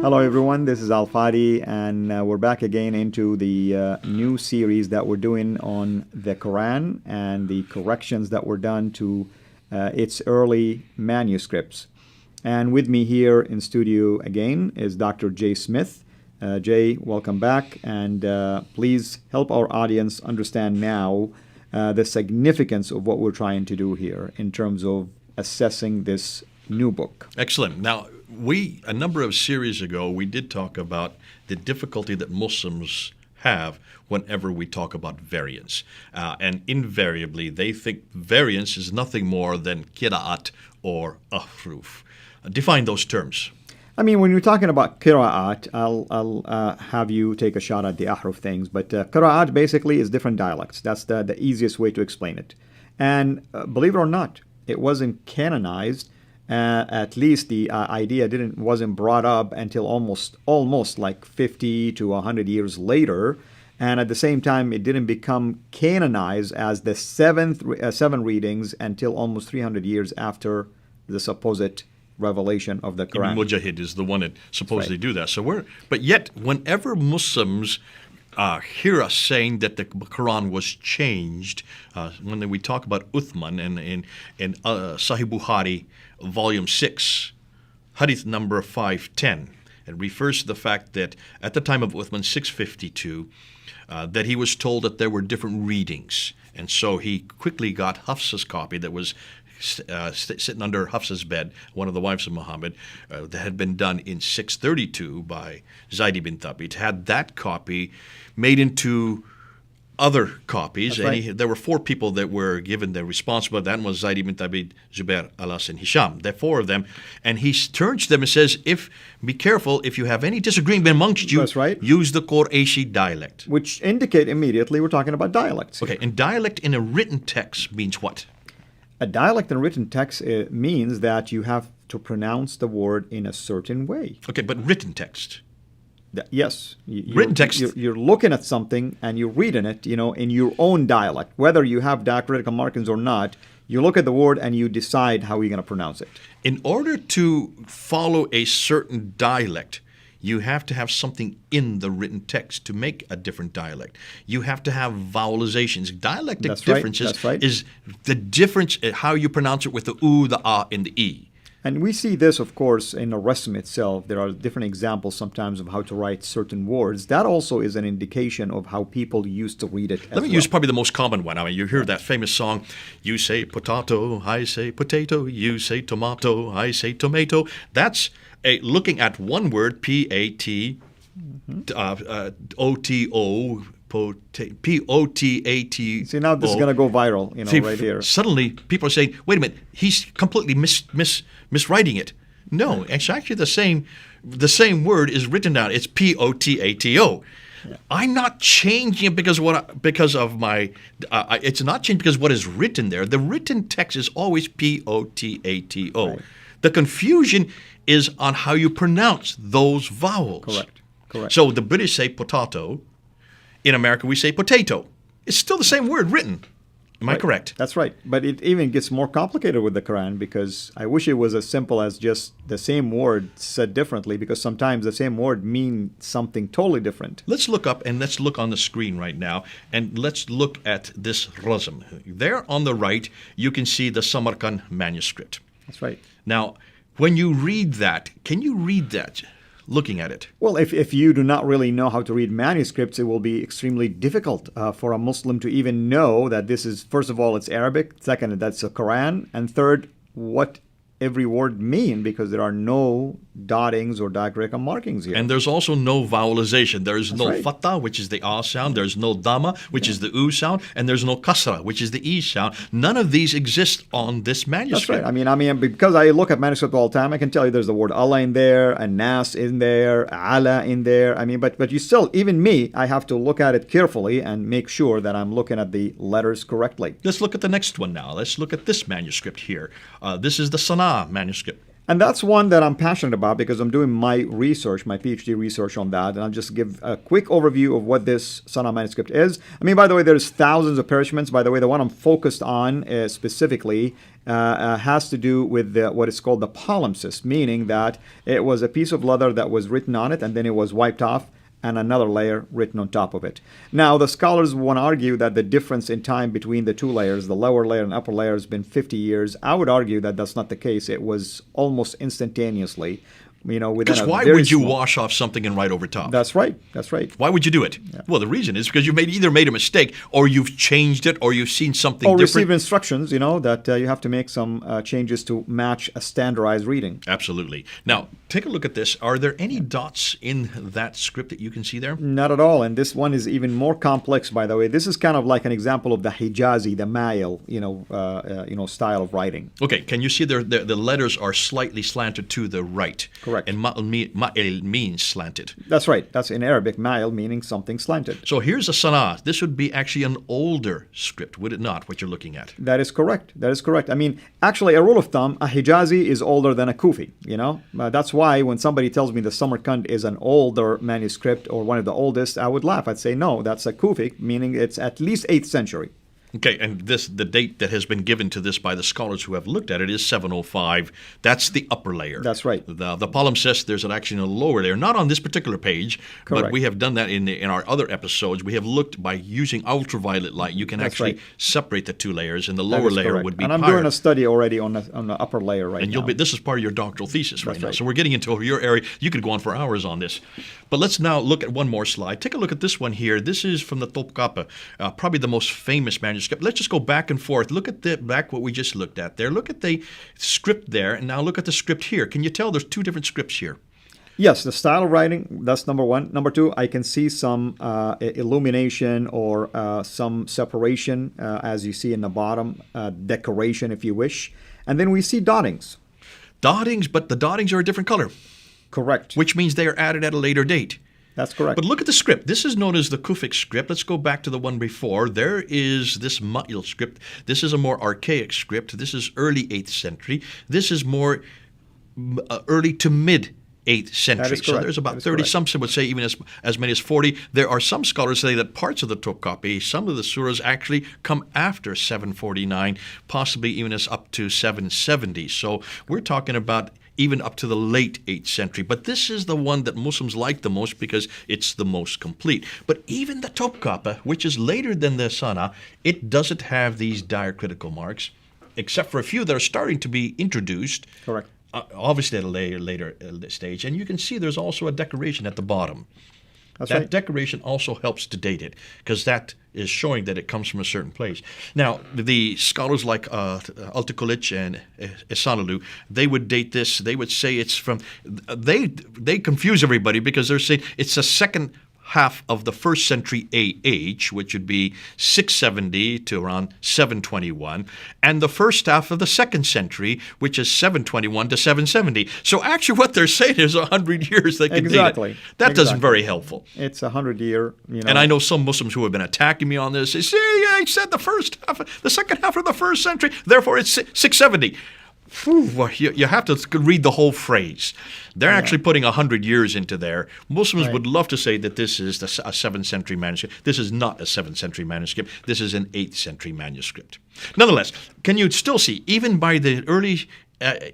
Hello, everyone. This is Al Fadi, and we're back again into the new series that we're doing on the Quran and the corrections that were done to its early manuscripts. And with me here in studio again is Dr. Jay Smith. Jay, welcome back, and please help our audience understand now the significance of what we're trying to do here in terms of assessing this new book. Excellent. Now, a number of series ago, we did talk about the difficulty that Muslims have whenever we talk about variance. And invariably, they think variance is nothing more than qira'at or ahruf. Define those terms. I mean, when you're talking about qira'at, I'll have you take a shot at the ahruf things. But qira'at basically is different dialects. That's the easiest way to explain it. And believe it or not, it wasn't canonized. At least the idea wasn't brought up until almost like 50 to 100 years later, and at the same time, it didn't become canonized as the seven readings until almost 300 years after the supposed revelation of the Quran. Ibn Mujahid is the one that supposedly do that. But yet, whenever Muslims hear us saying that the Quran was changed, when we talk about Uthman in Sahih Bukhari, Volume 6, Hadith number 510, it refers to the fact that at the time of Uthman, 652, that he was told that there were different readings. And so he quickly got Hafsa's copy that was sitting under Hafsa's bed, one of the wives of Muhammad, that had been done in 632 by Zayd ibn Thabit, had that copy made into other copies. That's right. And there were four people that were given the responsibility. That was Zayd ibn Thabit, Zubair, Alas, and Hisham. There are four of them. And he turns to them and says, be careful, if you have any disagreement amongst you, That's right. use the Qurayshi dialect. Which indicate immediately we're talking about dialects. Okay, and dialect in a written text means what? A dialect in written text means that you have to pronounce the word in a certain way. Okay, but written text. Yes. Written text. You're looking at something and you're reading it, in your own dialect. Whether you have diacritical markings or not, you look at the word and you decide how you're going to pronounce it. In order to follow a certain dialect, you have to have something in the written text to make a different dialect. You have to have vowelizations. Dialectic differences is the difference in how you pronounce it with the oo, the ah, and the e. And we see this, of course, in the Rasm itself. There are different examples sometimes of how to write certain words. That also is an indication of how people used to read it. Let me use probably the most common one. I mean, you hear that famous song, you say potato, I say potato, you say tomato, I say tomato. That's looking at one word, P-A-T-O-T-O, P-O-T-A-T-O. See, now this is going to go viral, right here. Suddenly, people are saying, wait a minute, he's completely miswriting it. No, it's actually the same word is written down. It's P-O-T-A-T-O. Yeah. I'm not changing it because of my. It's not changed because what is written there. The written text is always P-O-T-A-T-O. Right. The confusion is on how you pronounce those vowels. Correct. So the British say potato. In America, we say potato. It's still the same word written. Am I correct? That's right. But it even gets more complicated with the Quran, because I wish it was as simple as just the same word said differently, because sometimes the same word means something totally different. Let's look up and let's look on the screen right now, and let's look at this Rasm. There on the right, you can see the Samarkand manuscript. That's right. Now, when you read that, can you read that? Looking at it? Well, if you do not really know how to read manuscripts, it will be extremely difficult for a Muslim to even know that this is, first of all, it's Arabic. Second, that's a Quran. And third, what every word mean, because there are no dottings or diacritical markings here. And there's also no vowelization. There's no right. fatha, which is the ah sound. There's no dhamma, which is the oo sound. And there's no kasra, which is the e sound. None of these exist on this manuscript. That's right. I mean, because I look at manuscript all the time, I can tell you there's the word Allah in there, and Nas in there, Ala in there. I mean, but you still, even me, I have to look at it carefully and make sure that I'm looking at the letters correctly. Let's look at the next one now. Let's look at this manuscript here. This is the Sana manuscript. And that's one that I'm passionate about because I'm doing my research, my PhD research on that. And I'll just give a quick overview of what this Sana manuscript is. I mean, by the way, there's thousands of parchments. By the way, the one I'm focused on specifically has to do with what is called the palimpsest, meaning that it was a piece of leather that was written on it and then it was wiped off and another layer written on top of it. Now, the scholars want to argue that the difference in time between the two layers, the lower layer and upper layer, has been 50 years. I would argue that that's not the case. It was almost instantaneously, within Because a why very would you small- wash off something and write over top? That's right. That's right. Why would you do it? Well, the reason is because you either made a mistake or you've changed it or you've seen something Or different. receive instructions, that you have to make some changes to match a standardized reading. Absolutely. Now, take a look at this. Are there any dots in that script that you can see there? Not at all. And this one is even more complex, by the way. This is kind of like an example of the Hijazi, the Mail, style of writing. Okay, can you see the letters are slightly slanted to the right? Correct. And ma'il means slanted. That's right. That's in Arabic, Mail, meaning something slanted. So here's a sana. This would be actually an older script, would it not, what you're looking at? That is correct. That is correct. I mean, actually, a rule of thumb, a Hijazi is older than a Kufi, That's why when somebody tells me the Samarkand is an older manuscript or one of the oldest, I would laugh. I'd say, no, that's a Kufi, meaning it's at least 8th century. Okay, and the date that has been given to this by the scholars who have looked at it is 705. That's the upper layer. That's right. The palimpsest, there's actually a lower layer, not on this particular page, Correct. but we have done that in our other episodes. We have looked by using ultraviolet light. You can That's actually right. separate the two layers, and the That lower is layer correct. would be And I'm higher. doing a study already on the upper layer right And now. this is part of your doctoral thesis right That's now. right. So we're getting into your area. You could go on for hours on this. But let's now look at one more slide. Take a look at this one here. This is from the Topkapi, probably the most famous manuscript. Let's just go back and forth. Look at what we just looked at there. Look at the script there, and now look at the script here. Can you tell there's two different scripts here? Yes, the style of writing, that's number one. Number two, I can see some illumination or some separation, as you see in the bottom, decoration, if you wish. And then we see dottings. Dottings, but the dottings are a different color, Correct. which means they are added at a later date. That's correct. But look at the script. This is known as the Kufic script. Let's go back to the one before. There is this Ma'il script. This is a more archaic script. This is early 8th century. This is more early to mid 8th century. That is So correct. there's That about is 30. correct. Some would say even as many as 40. There are some scholars say that parts of the Topkapi, some of the surahs actually come after 749, possibly even as up to 770. So we're talking about even up to the late 8th century. But this is the one that Muslims like the most because it's the most complete. But even the Topkapi, which is later than the Sana, it doesn't have these diacritical marks, except for a few that are starting to be introduced. Correct. Obviously at a later stage. And you can see there's also a decoration at the bottom. That's That right. decoration also helps to date it because that is showing that it comes from a certain place. Now, the scholars like Altikulic and Esanalu, they would date this. They would say it's from. They confuse everybody because they're saying it's the second half of the first century AH, which would be 670 to around 721, and the first half of the second century, which is 721 to 770. So actually what they're saying is 100 years they can Exactly. date it. That doesn't Exactly. very helpful. It's 100-year, And I know some Muslims who have been attacking me on this. They say, yeah, I said the second half of the first century, therefore it's 670. Whew, you have to read the whole phrase. They're actually putting 100 years into there. Muslims Right. would love to say that this is a 7th century manuscript. This is not a 7th century manuscript. This is an 8th century manuscript. Nonetheless, can you still see, even by the early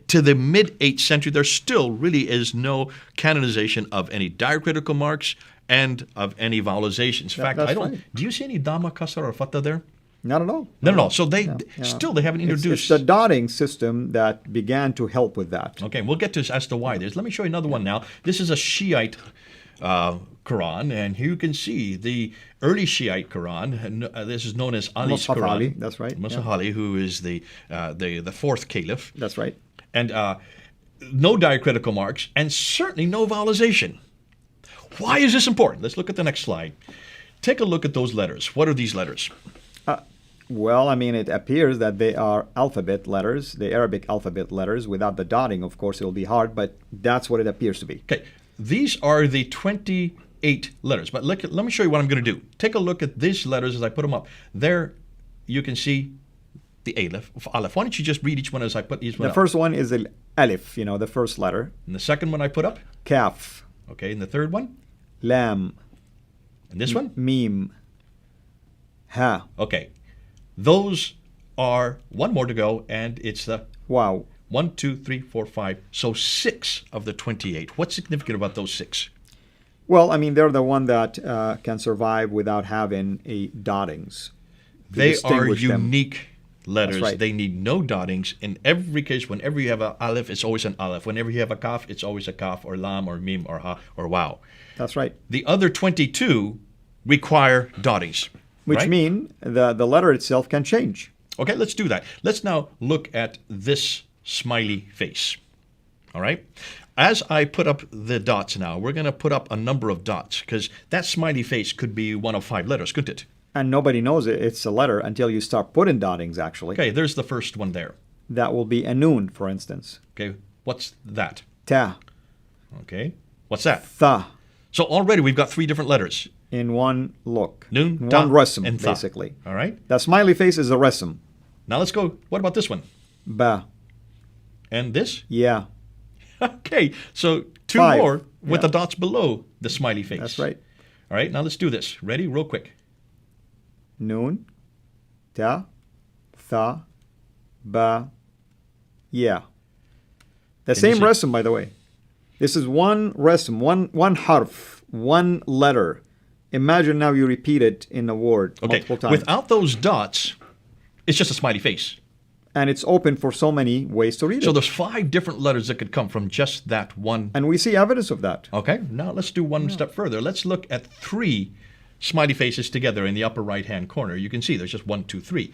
to the mid-8th century, there still really is no canonization of any diacritical marks and of any vowelizations. In fact, that's I don't. right. Do you see any dhamma, kasra, or fatha there? Not at all. No. So they Yeah. still they haven't It's introduced. the dotting system that began to help with that. Okay, we'll get to as to why this. Let me show you another one now. This is a Shiite Quran, and here you can see the early Shiite Quran. And, this is known as Ali's Mus'haf Quran. Ali, that's right, Mus'haf yeah. Ali, who is the fourth caliph, That's right. and no diacritical marks, and certainly no vowelization. Why is this important? Let's look at the next slide. Take a look at those letters. What are these letters? Well, I mean, it appears that they are alphabet letters, the Arabic alphabet letters. Without the dotting, of course, it'll be hard, but that's what it appears to be. Okay, these are the 28 letters. But let me show you what I'm going to do. Take a look at these letters as I put them up. There, you can see the aleph. Why don't you just read each one as I put each one The up? first one is the alif, the first letter. And the second one I put up? Kaf, Okay, and the third one? lam, And this one? mim, ha, Okay. Those are one more to go, and it's the wow. 1, 2, 3, 4, 5. So 6 of the 28. What's significant about those 6? Well, I mean, they're the one that can survive without having a dottings. to They are distinguish them. unique letters. That's right. They need no dottings. In every case, whenever you have an aleph, it's always an aleph. Whenever you have a kaf, it's always a kaf, or lam, or mim, or ha, or wow. That's right. The other 22 require dottings. Which right? mean the letter itself can change. Okay, let's do that. Let's now look at this smiley face. All right? As I put up the dots now, we're going to put up a number of dots because that smiley face could be one of 5 letters, couldn't it? And nobody knows it's a letter until you start putting dottings, actually. Okay, there's the first one there. That will be a noon, for instance. Okay, what's that? Ta, Okay, what's that? tha, So already we've got 3 different letters. in one look. Nun, One ta, rasm, and tha. basically. All right? The smiley face is a rasm. Now let's go. What about this one? Ba, And this? yeah. Okay, so 2 5. more with Yeah. the dots below the smiley face. That's right. All right, now let's do this. Ready? Real quick. Noon, ta, tha, ba, yeah. The Can you same see? rasm, by the way. This is one rasm, one harf, one letter. Imagine now you repeat it in a word Okay, multiple times. without those dots, it's just a smiley face. And it's open for so many ways to read So it. there's 5 different letters that could come from just that one. And we see evidence of that. Okay, now let's do one step further. Let's look at 3 smiley faces together in the upper right-hand corner. You can see there's just 1, 2, 3.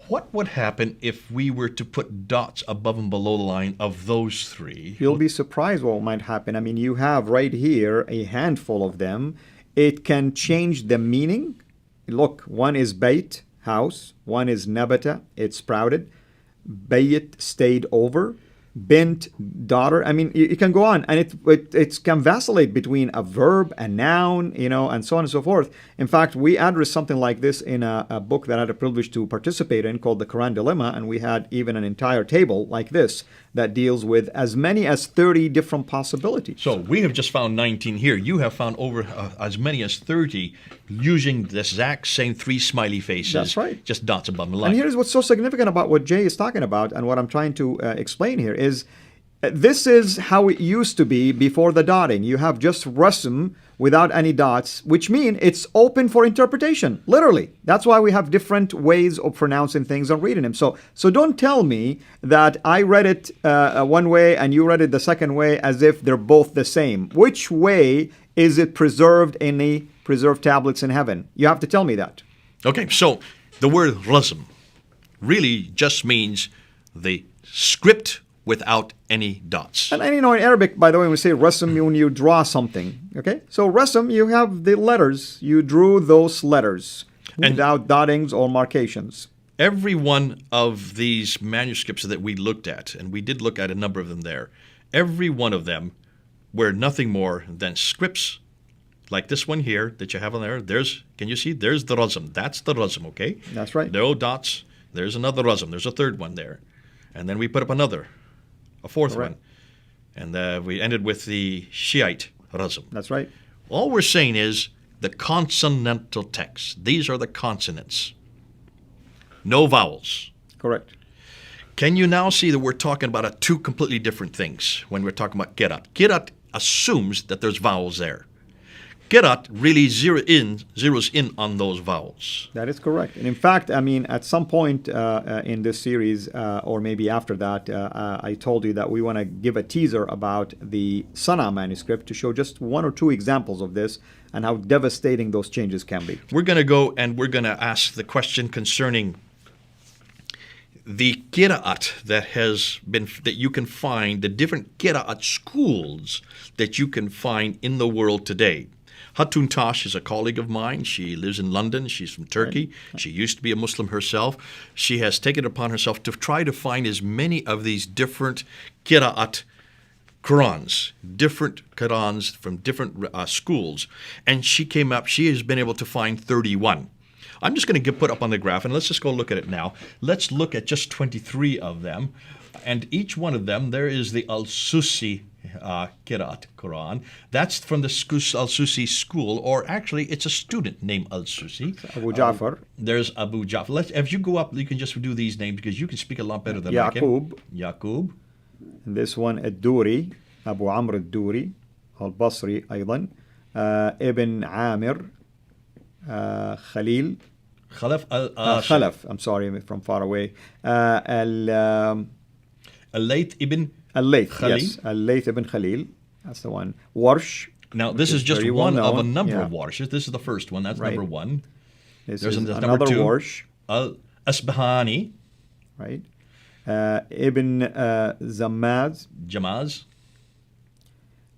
What would happen if we were to put dots above and below the line of those 3? You'll be surprised what might happen. I mean, you have right here a handful of them. It can change the meaning. Look, one is bait, house. One is nabata, it sprouted. Bayit, stayed over. Bint, daughter. I mean, you can go on, and it can vacillate between a verb, a noun, and so on and so forth. In fact, we addressed something like this in a book that I had the privilege to participate in called The Quran Dilemma, and we had even an entire table like this that deals with as many as 30 different possibilities. So we have just found 19 here. You have found over as many as 30 using the exact same 3 smiley faces. That's right. Just dots above the line. And here's what's so significant about what Jay is talking about, and what I'm trying to explain here is this is how it used to be before the dotting. You have just rasm without any dots, which mean it's open for interpretation, literally. That's why we have different ways of pronouncing things and reading them. So don't tell me that I read it one way and you read it the second way as if they're both the same. Which way is it preserved in the preserved tablets in heaven? You have to tell me that. Okay, so the word rasm really just means the script without any dots. And in Arabic, by the way, when we say rasm, when you draw something, okay? So rasm, you have the letters. You drew those letters without dottings or markations. Every one of these manuscripts that we looked at, and we did look at a number of them there, every one of them were nothing more than scripts like this one here that you have on there. Can you see? There's the rasm. That's the rasm, okay? That's right. No dots. There's another rasm. There's a third one there. And then we put up a fourth Correct. one. And we ended with the Shiite rasm. That's right. All we're saying is the consonantal text. These are the consonants. No vowels. Correct. Can you now see that we're talking about 2 completely different things when we're talking about Qirat? Qirat assumes that there's vowels there. Qirat really zeroes in on those vowels. That is correct. And in fact, I mean, at some point in this series, or maybe after that, I told you that we want to give a teaser about the Sana manuscript to show just 1 or 2 examples of this and how devastating those changes can be. We're going to go and we're going to ask the question concerning the Qira'at that you can find, the different Qira'at schools that you can find in the world today. Hatun Tash is a colleague of mine. She lives in London. She's from Turkey. Right. She used to be a Muslim herself. She has taken it upon herself to try to find as many of these different Qira'at Qurans, different Qurans from different schools. And she has been able to find 31. I'm just going to put up on the graph, and let's just go look at it now. Let's look at just 23 of them. And each one of them, there is the Al-Susi Qiraat Quran. That's from the Al-Susi school, or actually it's a student named Al-Susi. Abu Ja'far. There's Abu Ja'far. If you go up, you can just do these names because you can speak a lot better than I can. Yaqub. And this one, Ad-Duri, Abu Amr Ad-Duri, Al-Basri أيضا, Ibn Amir, Khalil. Khalaf. I'm sorry, from far away. Al-Layth ibn Al-Layth, Khalil. yes. Al-Layth ibn Khalil. That's the one. Warsh. Now, this is just one of a number of warshes. This is the first one. That's Right. number one. This There's is number another two. Warsh. Al-Asbahani. Right. Ibn Zammaz. Jamaz.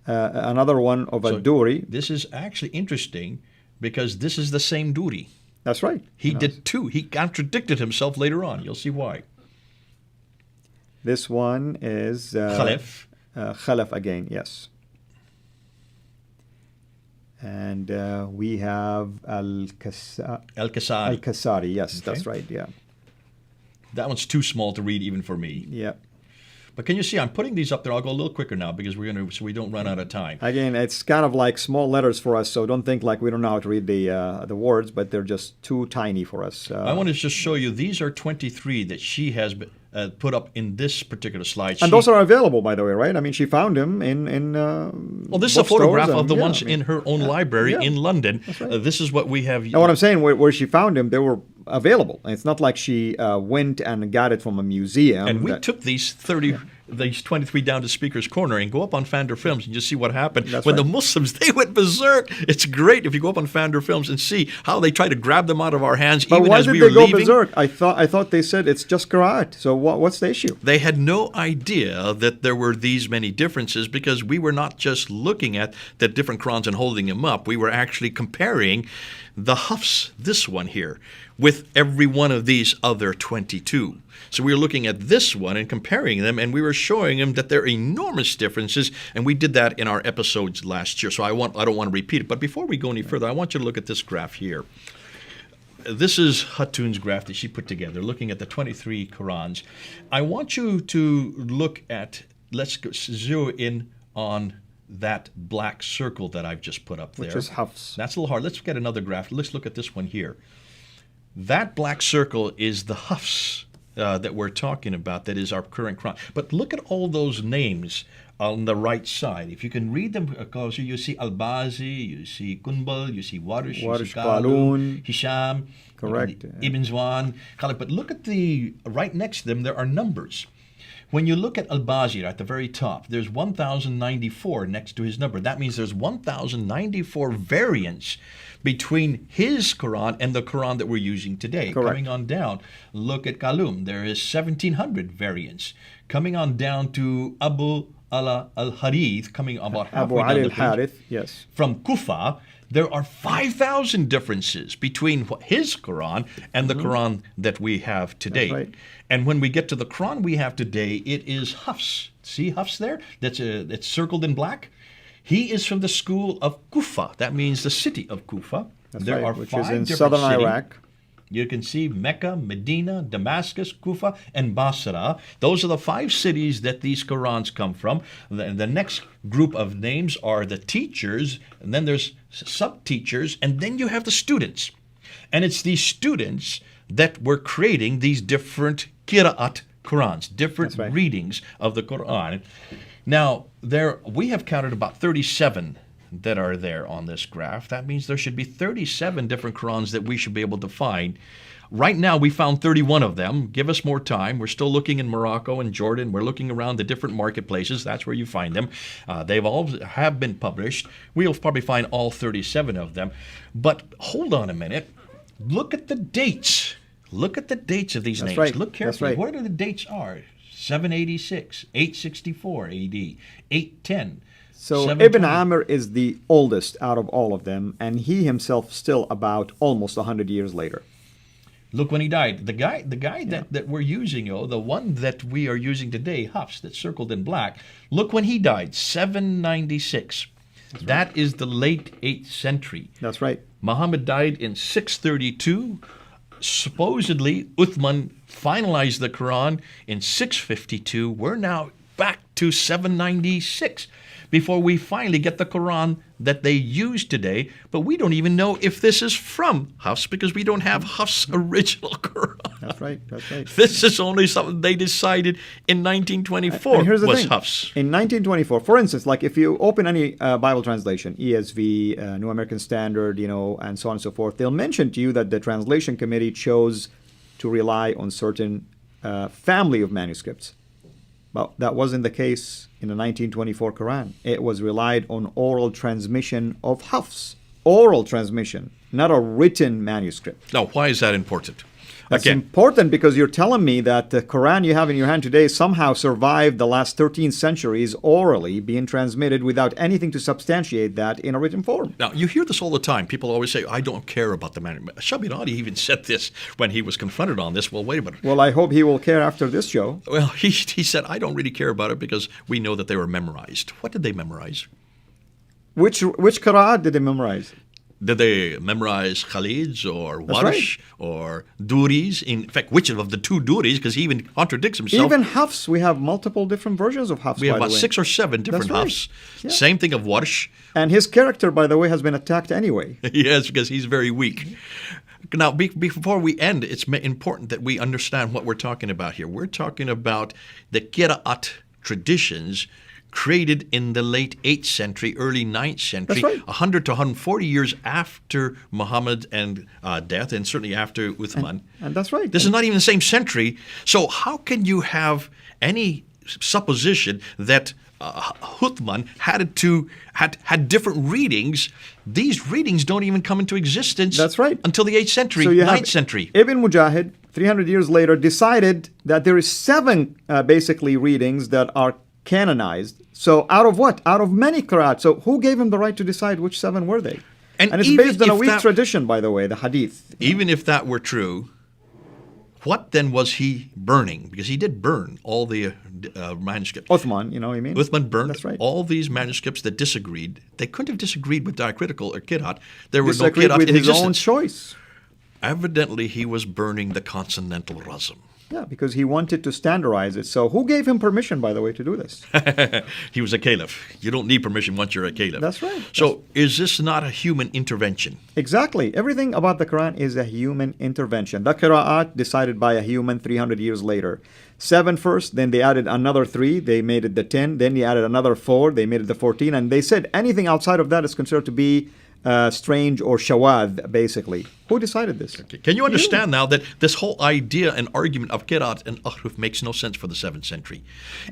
Another one of Ad-Duri. This is actually interesting because this is the same Duri. That's right. He did two. He contradicted himself later on. You'll see why. This one is Khalaf. Khalaf again, yes. And we have Al-Kasari. Al-Kasari, yes, Okay. that's right, yeah. That one's too small to read even for me. Yeah. But can you see, I'm putting these up there. I'll go a little quicker now because so we don't run out of time. Again, it's kind of like small letters for us, so don't think like we don't know how to read the words, but they're just too tiny for us. I want to just show you, these are 23 that she has put up in this particular slide. And those are available, by the way, right? I mean, she found them in well, this is a photograph of the ones in her own library yeah. in London. That's right. This is what we have. Now, what I'm saying, where she found them, they were available. It's not like she went and got it from a museum. And we took these 23 down to Speaker's Corner and go up on Fander Films and just see what happened. That's when right. the Muslims, they went berserk. It's great if you go up on Fander Films and see how they try to grab them out of our hands But even why as did we they were go leaving. berserk? I thought they said it's just Qur'an. So what's the issue? They had no idea that there were these many differences because we were not just looking at the different Qurans and holding them up. We were actually comparing the Hafs, this one here, with every one of these other 22. So we were looking at this one and comparing them, and we were showing them that there are enormous differences, and we did that in our episodes last year. So I don't want to repeat it. But before we go any further, I want you to look at this graph here. This is Hatun's graph that she put together, looking at the 23 Qurans. I want you to look at, let's zero in on that black circle that I've just put up there. Which is Hafs. That's a little hard. Let's get another graph. Let's look at this one here. That black circle is the Hafs that we're talking about, that is our current Quran. But look at all those names on the right side. If you can read them closer, you see Al-Bazi, you see Kunbal, you see Warish, you see Qalun, Hisham, Correct. Ibn Zwan, Khalid. But look at the, right next to them, there are numbers. When you look at Al-Bazir at the very top, there's 1,094 next to his number. That means there's 1,094 variants between his Quran and the Quran that we're using today. Correct. Coming on down, look at Qalum. There is 1,700 variants. Coming on down to Abu Ala al-Harith, coming about Abu halfway down Ali the page. al-Harith, yes. From Kufa, there are 5,000 differences between his Quran and the Quran that we have today. That's right. And when we get to the Quran we have today, it is Hafs. See Hafs there? It's circled in black. He is from the school of Kufa. That means the city of Kufa. That's there right, are which 5 is in different southern cities. Iraq. You can see Mecca, Medina, Damascus, Kufa, and Basra. Those are the 5 cities that these Qurans come from. The next group of names are the teachers, and then there's sub-teachers, and then you have the students. And it's these students that were creating these different Qira'at Qurans, different That's right. readings of the Quran. Now, we have counted about 37 that are there on this graph. That means there should be 37 different Qurans that we should be able to find. Right now, we found 31 of them. Give us more time. We're still looking in Morocco and Jordan. We're looking around the different marketplaces. That's where you find them. They've all have been published. We'll probably find all 37 of them. But hold on a minute. Look at the dates. Look at the dates of these That's names. right. Look That's carefully. right. What are the dates are? 786, 864 AD, 810. So 720. Ibn Amr is the oldest out of all of them, and he himself still about almost 100 years later. Look when he died. The guy that we're using, the one that we are using today, Hafs, that's circled in black, look when he died, 796. That is the late 8th century. That's right. Muhammad died in 632. supposedly Uthman finalized the Quran in 652. We're now back to 796 before we finally get the Quran that they use today. But we don't even know if this is from Hafs because we don't have Hafs' original Quran. That's right. This is only something they decided in 1924 And here's the was thing. Hafs. In 1924, for instance, like if you open any Bible translation, ESV, New American Standard, and so on and so forth, they'll mention to you that the translation committee chose to rely on certain family of manuscripts. But that wasn't the case in the 1924 Quran. It was relied on oral transmission of Hafs. Oral transmission, not a written manuscript. Now, why is that important? That's Again, important because you're telling me that the Quran you have in your hand today somehow survived the last 13 centuries orally being transmitted without anything to substantiate that in a written form. now, you hear this all the time. People always say, I don't care about the manuscript. Shabiradi even said this when he was confronted on this. Well, wait a minute. Well, I hope he will care after this show. Well, he said, I don't really care about it because we know that they were memorized. What did they memorize? Which Qur'an did they memorize? Did they memorize Khalid's or That's Warsh or Duri's? In fact, which of the two Duri's? Because he even contradicts himself. Even Hafs, we have multiple different versions of Hafs, we have by the about way. 6 or 7 different That's right. Hafs. Yeah. Same thing of Warsh. And his character, by the way, has been attacked anyway. Yes, because he's very weak. Now, before we end, it's important that we understand what we're talking about here. We're talking about the Qira'at traditions created in the late 8th century, early 9th century, That's right. 100 to 140 years after Muhammad and death, and certainly after Uthman. And that's right. This is not even the same century. So how can you have any supposition that Uthman had different readings? These readings don't even come into existence. That's right. Until the 8th century, So you 9th have century. Ibn Mujahid, 300 years later, decided that there is 7 basically readings that are canonized. So out of what? Out of many qira'at. So who gave him the right to decide which 7 were they? And it's even based on a if weak that- tradition, by the way, the hadith. Even if that were true, what then was he burning? Because he did burn all the manuscripts. Uthman, you know what I mean? Uthman burned That's right. all these manuscripts that disagreed. They couldn't have disagreed with diacritical or Qira'at. There were no Disagreed Qira'at with in his own existence. choice. Evidently, he was burning the consonantal Rasm. Yeah, because he wanted to standardize it. So who gave him permission, by the way, to do this? He was a caliph. You don't need permission once you're a caliph. That's right. So is this not a human intervention? Exactly. Everything about the Quran is a human intervention. The qira'at decided by a human 300 years later. 7 first, then they added another 3, they made it the 10, then they added another 4, they made it the 14, and they said anything outside of that is considered to be strange or shawad, basically. Who decided this? Can you understand now that this whole idea and argument of Qira'at and Ahruf makes no sense for the 7th century?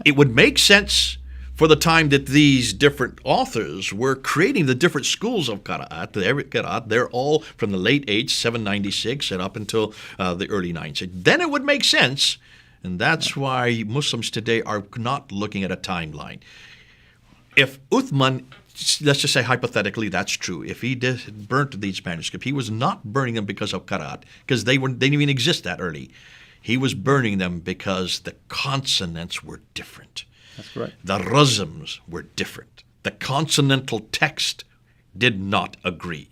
It would make sense for the time that these different authors were creating the different schools of Qira'at. They're all from the late 8th, 796, and up until the early 9th. Then it would make sense, and that's why Muslims today are not looking at a timeline. If Uthman, let's just say hypothetically that's true, if he burnt these manuscripts, he was not burning them because of Qira'at, because they didn't even exist that early. He was burning them because the consonants were different. That's correct. The rasms were different. The consonantal text did not agree.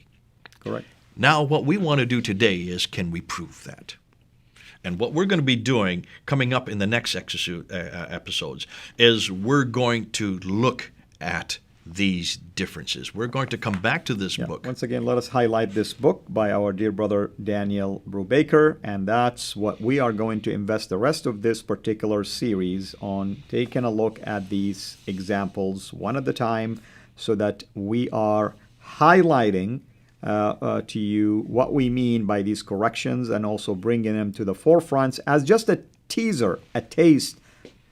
Correct. Now, what we want to do today is, can we prove that? And what we're going to be doing coming up in the next episodes is we're going to look at these differences. We're going to come back to this book. Once again, let us highlight this book by our dear brother Daniel Brubaker, and that's what we are going to invest the rest of this particular series on, taking a look at these examples one at a time so that we are highlighting to you what we mean by these corrections and also bringing them to the forefront as just a teaser, a taste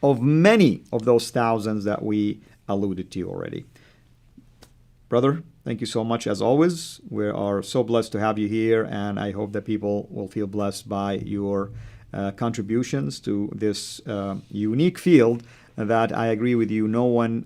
of many of those thousands that we alluded to already. Brother, thank you so much as always. We are so blessed to have you here, and I hope that people will feel blessed by your contributions to this unique field that I agree with you, no one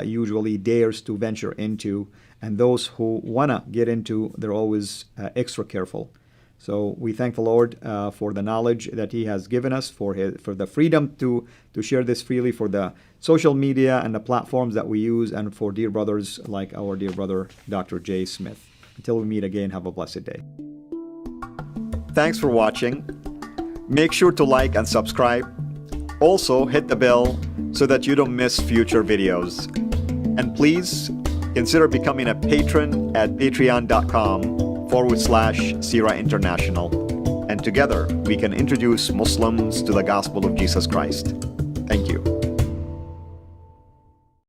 usually dares to venture into, and those who want to get into, they're always extra careful. So we thank the Lord for the knowledge that He has given us, for the freedom to share this freely, for the social media and the platforms that we use, and for dear brothers like our dear brother, Dr. J. Smith. Until we meet again, have a blessed day. thanks for watching. Make sure to like and subscribe. Also, hit the bell so that you don't miss future videos. And please consider becoming a patron at patreon.com/Sira International. And together we can introduce Muslims to the gospel of Jesus Christ.